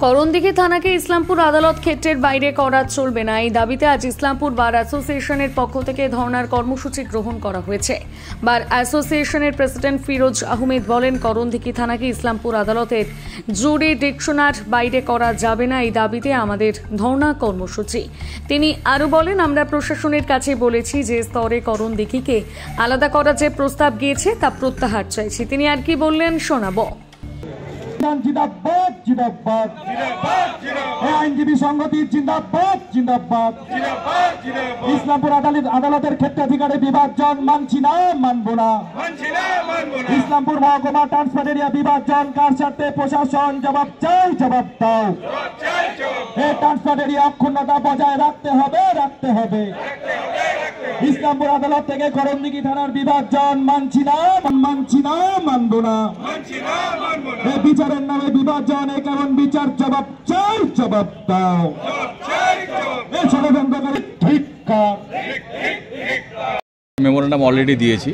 করণদিঘি থানাকে ইসলামপুর আদালত ক্ষেত্রের বাইরে করা চলবে না, এই দাবিতে আজ ইসলামপুর বার অ্যাসোসিয়েশনের পক্ষ থেকে ধর্নার কর্মসূচি গ্রহণ করা হয়েছে। বার অ্যাসোসিয়েশনের প্রেসিডেন্ট ফিরোজ আহমেদ বলেন, করণদিঘি থানাকে ইসলামপুর আদালতের জুরিডিকশনের বাইরে করা যাবে না, এই দাবিতে আমাদের ধর্না কর্মসূচি। তিনি আরও বলেন, আমরা প্রশাসনের কাছে বলেছি যে স্তরে করণদিঘিকে আলাদা করার যে প্রস্তাব গিয়েছে তা প্রত্যাহার চাইছি। তিনি আর কি বললেন শোনাবো। জিন্দাবাদ জিন্দাবাদ আইনজীবী সংহতি জিন্দাবাদ জিন্দাবাদ। ইসলামপুর আদালতের ক্ষেত্রাধিকারে বিভাজন মানছি না, মানবো না। ইসলামপুর মহকুমা ট্রান্সফার এরিয়া বিভাজন কার স্বার্থে? প্রশাসন জবাব চাই, জবাব দাও। এই ট্রান্সফার এরিয়া অক্ষুণ্ণতা বজায় রাখতে হবে, রাখতে হবে। ইসলামপুর আদালত থেকে করণদিঘি থানার বিভাজন মানছি না, মানছি না, মানবো না। বিচারের নামে বিভাজন, এই কারণ বিচার জবাব চাই, জবাব দাও। মেমোরেন্ডাম অলরেডি দিয়েছি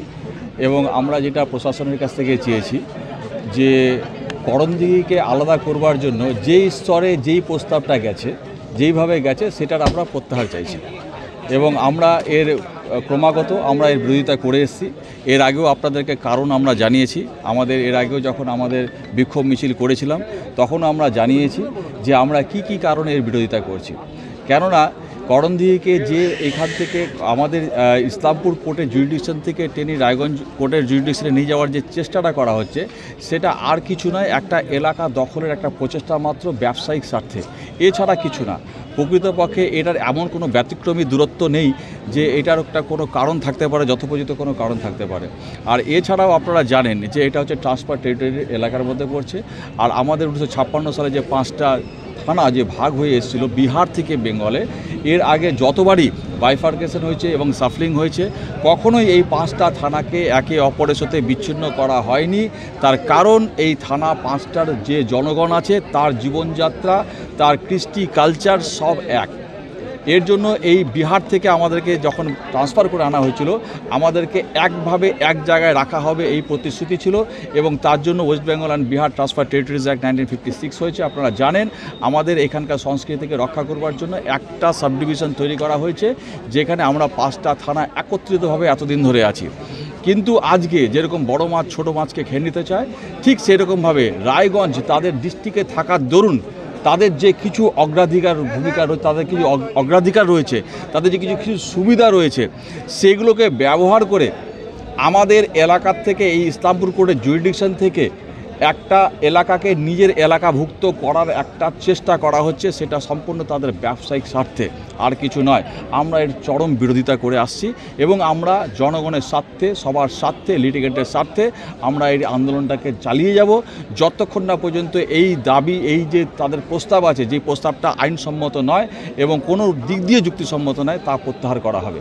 এবং আমরা যেটা প্রশাসনের কাছ থেকে চেয়েছি যে করণদিঘিকে আলাদা করবার জন্য যেই স্তরে যেই প্রস্তাবটা গেছে, যেইভাবে গেছে সেটার আমরা প্রত্যাহার চাইছি এবং আমরা এর ক্রমাগত আমরা এর বিরোধিতা করে এসেছি। এর আগেও আপনাদেরকে কারণ আমরা জানিয়েছি, আমাদের এর আগেও যখন আমাদের বিক্ষোভ মিছিল করেছিলাম তখন আমরা জানিয়েছি যে আমরা কি কারণে এর বিরোধিতা করছি। কেননা করণদিঘিকে যে এখান থেকে আমাদের ইসলামপুর কোর্টের জুরিডিকশন থেকে টেনে রায়গঞ্জ কোর্টের জুরিডিকশনে নিয়ে যাওয়ার যে চেষ্টাটা করা হচ্ছে সেটা আর কিছু নয়, একটা এলাকা দখলের একটা প্রচেষ্টা মাত্র ব্যবসায়িক স্বার্থে, এছাড়া কিছু না। প্রকৃতপক্ষে এটার এমন কোনো ব্যতিক্রমী দূরত্ব নেই যে এটার একটা কোনো কারণ থাকতে পারে, যথোপযুক্ত কোনো কারণ থাকতে পারে। আর এছাড়াও আপনারা জানেন যে এটা হচ্ছে ট্রান্সফার টেরিটরি এলাকার মধ্যে পড়ছে। আর আমাদের 1956 সালে যে 5টা থানা যে ভাগ হয়ে এসেছিল বিহার থেকে বেঙ্গলে, এর আগে যতবারই বাইফার্কেশন হয়েছে এবং সাফলিং হয়েছে কখনোই এই 5টা থানাকে একে অপরের সাথে বিচ্ছিন্ন করা হয়নি। তার কারণ এই থানা 5টার যে জনগণ আছে তার জীবনযাত্রা, তার কৃষ্টি কালচার সব এক। এর জন্য এই বিহার থেকে আমাদেরকে যখন ট্রান্সফার করে আনা হয়েছিল আমাদেরকে একভাবে এক জায়গায় রাখা হবে এই প্রতিশ্রুতি ছিল এবং তার জন্য West Bengal and Bihar transfer territories act 1956 হয়েছে। আপনারা জানেন আমাদের এখানকার সংস্কৃতিকে রক্ষা করবার জন্য একটা সাবডিভিশন তৈরি করা হয়েছে যেখানে আমরা 5টা থানা একত্রিতভাবে এতদিন ধরে আছি। কিন্তু আজকে যেরকম বড় মাছ ছোট মাছকে খেয়ে নিতে চায়, ঠিক সেরকমভাবে রায়গঞ্জ তাদের ডিস্ট্রিক্টে থাকার দরুন তাদের যে কিছু অগ্রাধিকার ভূমিকা রয়েছে, তাদের কিছু অগ্রাধিকার রয়েছে, তাদের যে কিছু সুবিধা রয়েছে সেগুলোকে ব্যবহার করে আমাদের এলাকার থেকে এই ইসলামপুর কোর্টের জুরিডিকশন থেকে একটা এলাকাকে নিজের এলাকাভুক্ত করার একটা চেষ্টা করা হচ্ছে, সেটা সম্পূর্ণ তাদের ব্যবসায়িক স্বার্থে, আর কিছু নয়। আমরা এর চরম বিরোধিতা করে আসছি এবং আমরা জনগণের স্বার্থে, সবার স্বার্থে, লিটিগেন্টের স্বার্থে আমরা এই আন্দোলনটাকে চালিয়ে যাব যতক্ষণ না পর্যন্ত এই দাবি, এই যে তাদের প্রস্তাব আছে, যে প্রস্তাবটা আইনসম্মত নয় এবং কোনো দিক দিয়ে যুক্তিসম্মত নয়, তা প্রত্যাহার করা হবে।